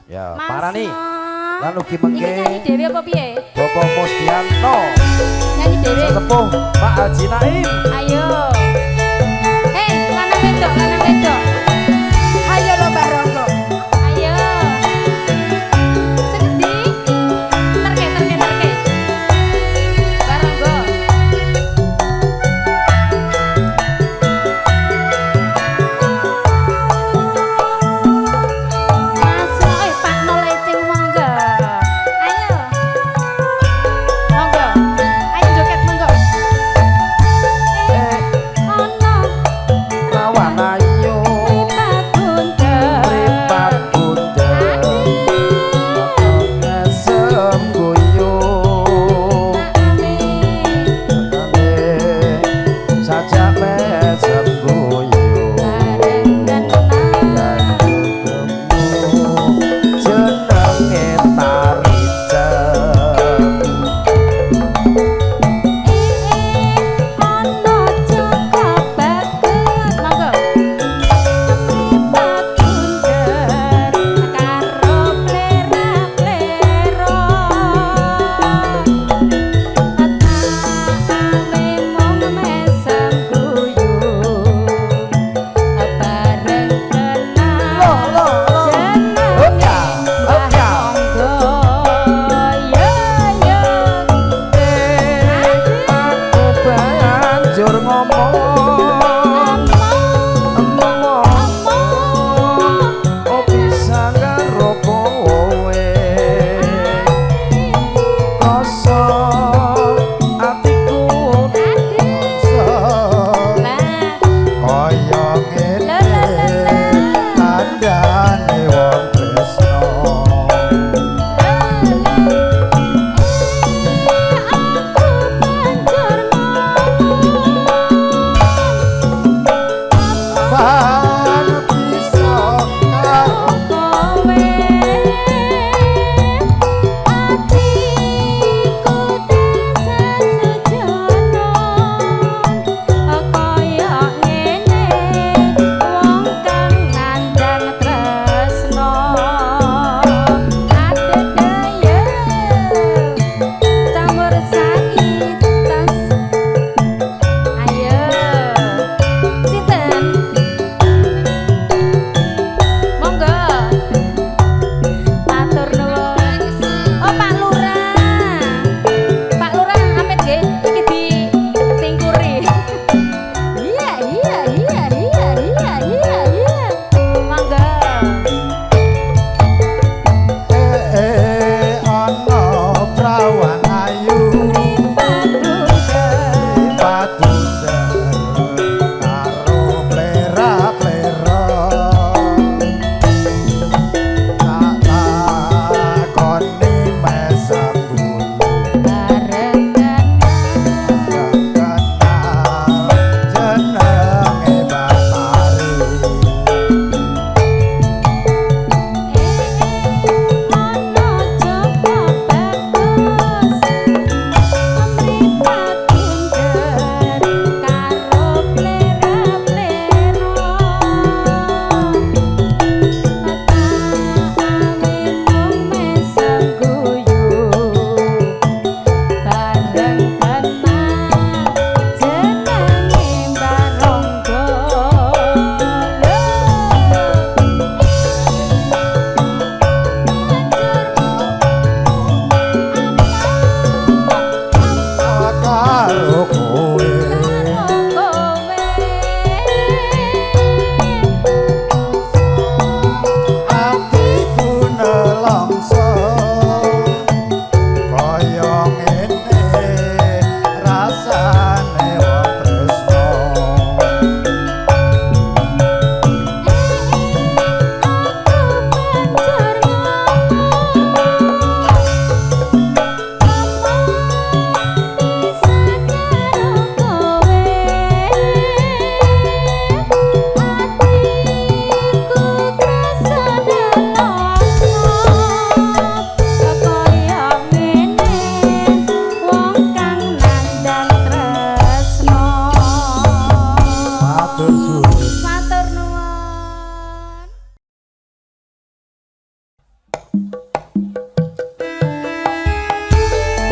Ya, Mas parani. No. Lan ugi Iki mengke nyanyi dhewe apa piye? Bapak Musdianto. Nyanyi dhewe. Sesepuh Pak Haji Naim. Ayo. Hei, lanang wedok, lanang wedok. Ayo lo Mbak Ronggo. Ayo. Sendi. Terke, terke, terke. Baronggo. Masuk, Pak Nolecing monggo. Ayo. Monggo. Ayo joget monggo. Eh, Ono. rawan ayu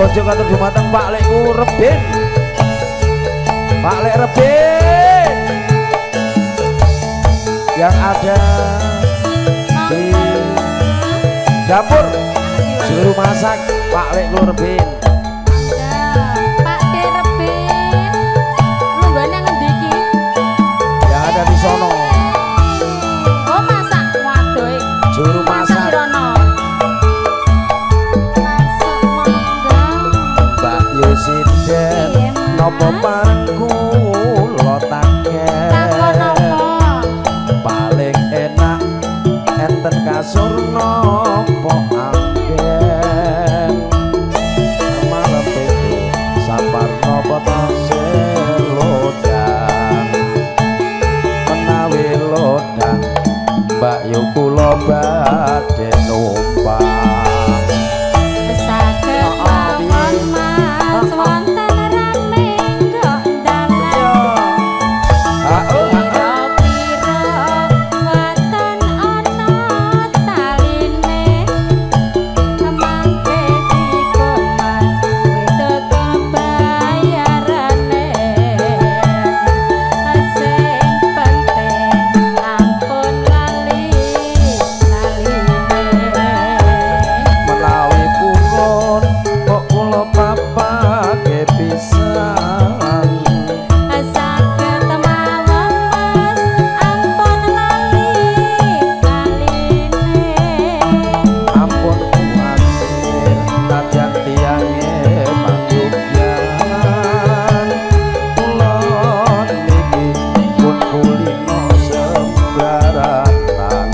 Pojok atur dumateng Pak Lekku Rebin. Pak Lek Rebin yang ada di dapur juru masak Pak Lekku Rebin. Pak De Rebin. Lunggane ngendi iki? Yang ada di sono Oh, masak waduh. juru masak Rono. Masuk monggo. Mbak Yusinden nopo marku lo taken paling enak enten kasur nopo amben malam itu sapar nopo tasir lodang menawi lodang Mbak Yu kula badhe numpang Saged mawon Mas wonten raming kok dalan. Pira-pira waton ana taline mangke dipun Mas wedok bayarane sing penting ampun lali menawi purun kok kula papake pisan saged mawon Mas ampun lali ampun kuatir najan tiange panggubyan kula niki pun kulino sembarangan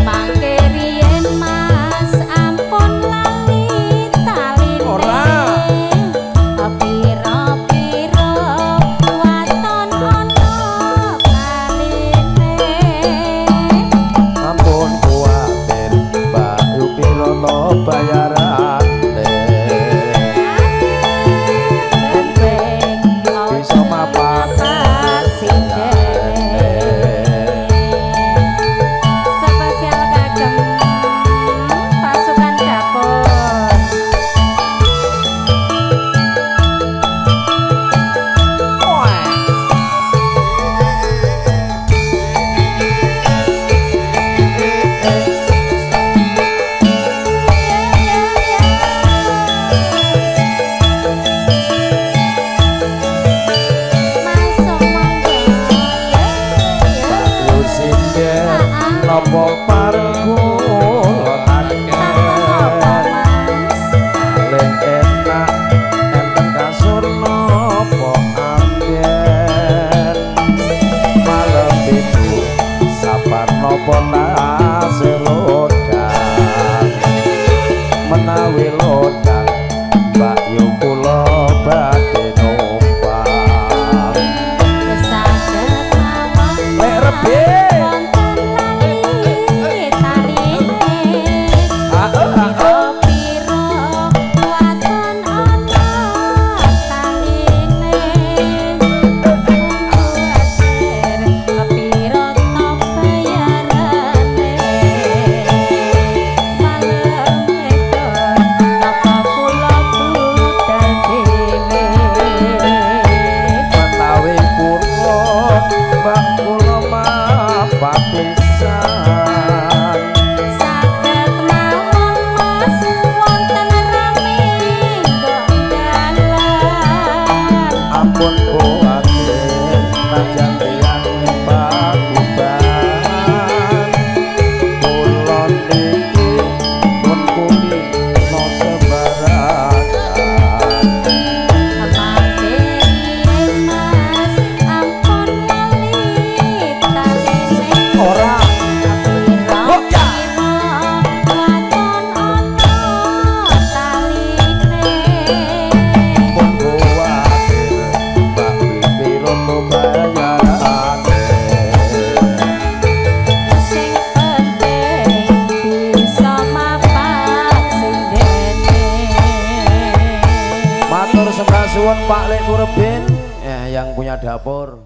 mangke riyen Mas ampun lali taline Ora. pira-pira waton ana kaline ampun kuatir Mbak Yu pira to bayarane bisa mapan spesial kagem pasukan dapur. Masuk monggo Mbak Yusinden nopo parku lo taken paling enak enten kasur nopo amben malam itu sapar nopo tasir lodang menawi lodang Mbak Yu kula badhe numpang saged mawon Lek Rebin wonten lali taline pira waton ana taline kuwatir kepira to bayarane malem edon napa kula budal dhewe menawi purun Mbak kula mapan pisan saged mawon Mas wonten raming kok dalan ampun kuatir najan tiyang pakuban kula niki pun kulino sembarangan mangke riyen Mas ampun lali taline ora pira-pira waton ana taline pun kuatir Mbak pira to bayarane sing penting bisa mapak sing dene matur sembah suwun Pak Lekku Rebin yang punya dapur.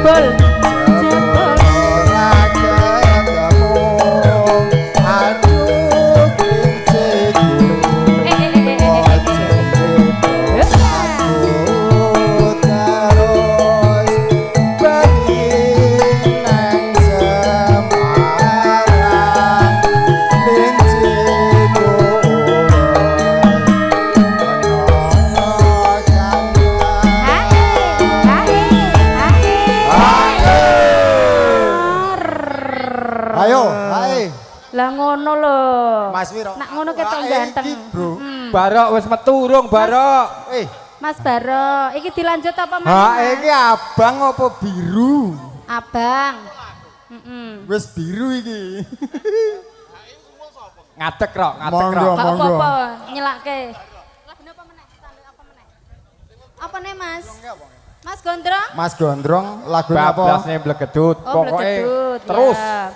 jebol jebol Ayo, ae. lah ngono lho Mas Wiro. nak ngono ketok ganteng Bro. Barok wis metu urung Barok. Mas Baro iki dilanjut apa Mas? Iki abang apa biru? Abang. Wis biru iki. Ngadeg rok, ngadeg Monggo, rok. Gak monggo. apa-apa nyelake. Lagune apa meneh? Standar apa meneh? Apa nih Mas? Mas Gondrong? Mas Gondrong lagu apa? Bablasnya blegedut. Oh, Pokoknya blegedut, terus. ya.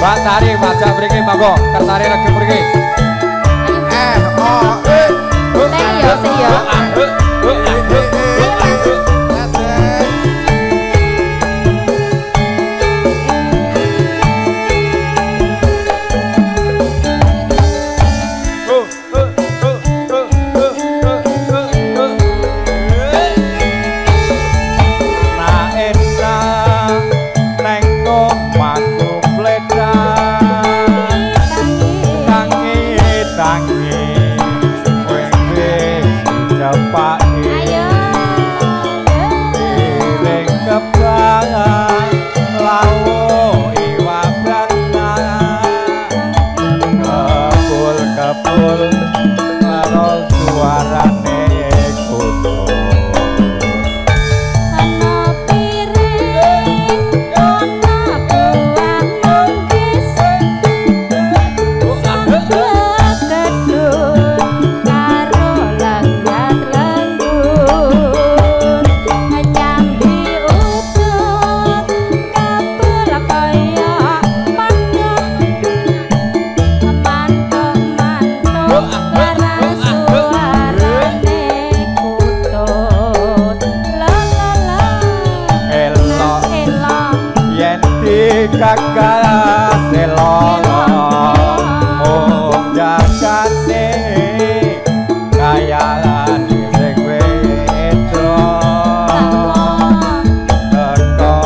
Mbak Tari, wajah mriki monggo, kertane lagi mriki. Sing yo. Kepul karo suarane kayalan sing wedok teko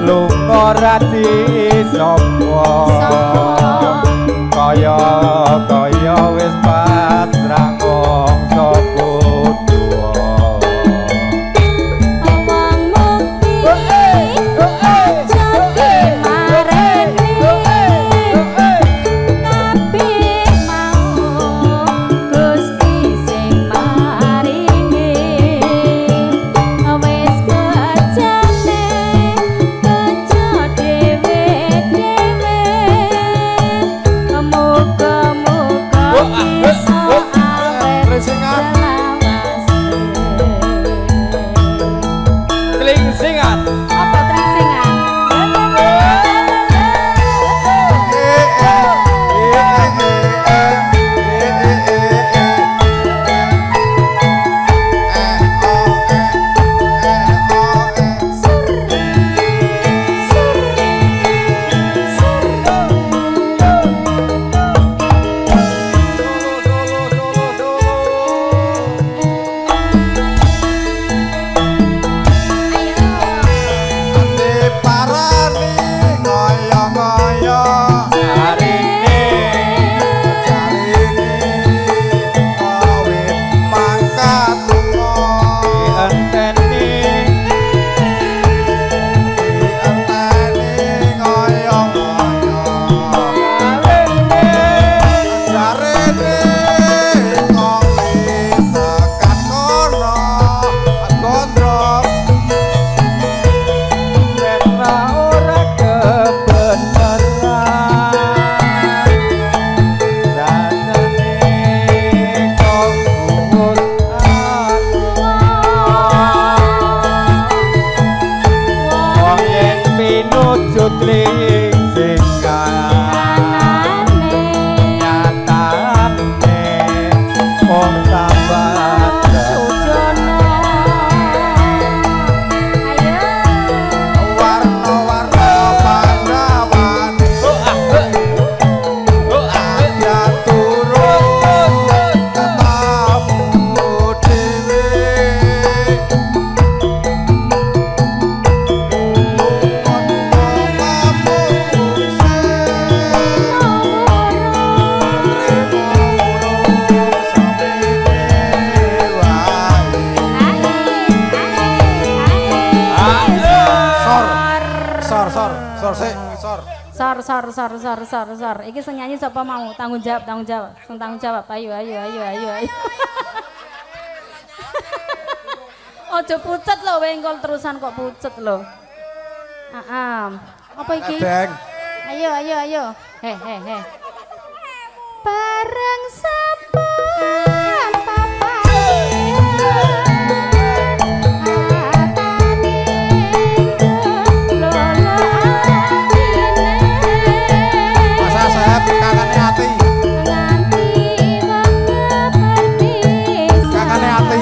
lunga rati sapa kaya wis pasrah ngongso kuduwa Omong mukti aja dimareni kabeh mau Gusti sing maringi wis kejane kejo dhewe-dhewe muga-muga bisa awet klingsingan apa tringsingan Parani ngoyo-ngoyo jarine awit mangkat lunga dienteni ngoyo-ngoyo jarene ngowi tekan kono gondrong ora ora kebenaran rasane kok kuwut wong yen pinujut klingsingan nyatane wong sabar Sujono ayo warna-warna pandawane ya turun ketamu dhewe Sor. Iki sing nyanyi sapa mau? Tanggung jawab. Sing tanggung jawab. Ayo. Ojo pucet lho, wengkol terusan kok pucet lho. Apa iki? Deng. Ayo. He. Bareng sampean Masa saya kangane ati. Kangane ati.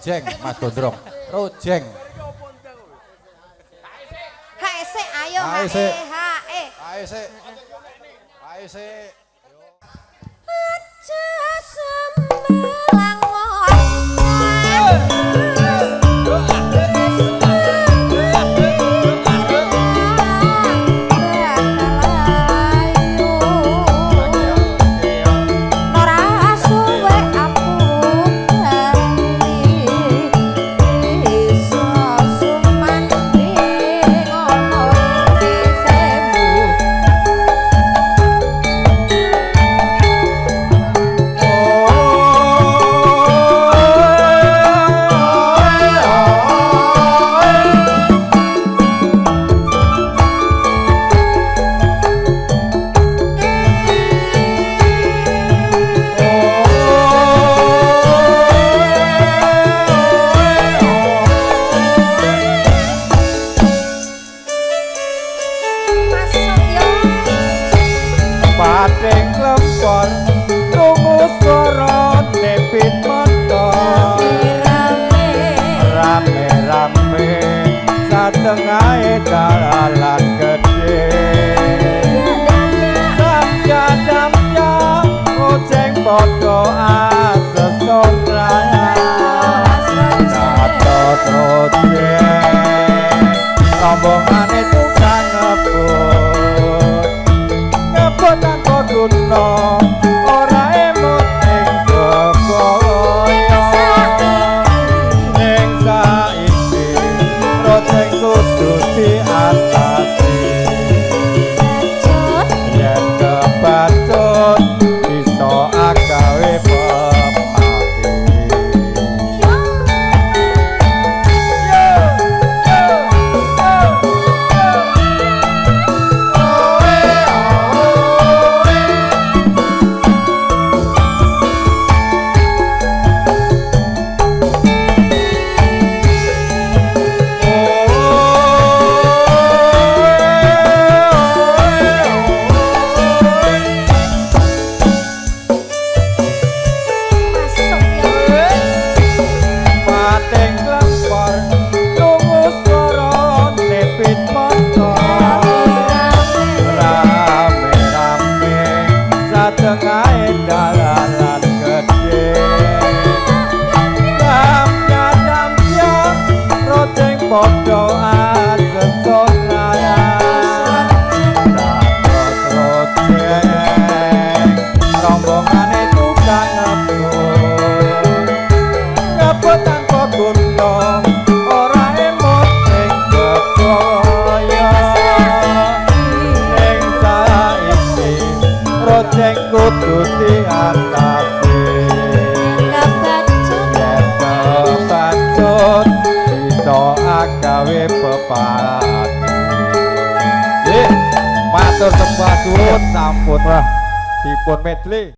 rojeng Mas Gondrong. Rojeng. Hae sik ayo Hae hae sik. hae. Ayo sik. Ayo sik. Aja sembelang Pating lempon krungu swara nepit mata rame-rame satengahe dalan gedhe damja rojeng padha asesonraya catot rojeng rombongane tukang ngebut tanpa guna ora emut ing bebaya ning saiki rojeng kudu diatasi yen kebacut bisa agawe pemati padha asesonaya dados rojeng rombongane tukang ngebut tanpa guna ora emut ing bebaya ning saiki rojeng kudu diatasi kebacut bisa agawe pepati. Matur sembah suwun sampun dipun medley.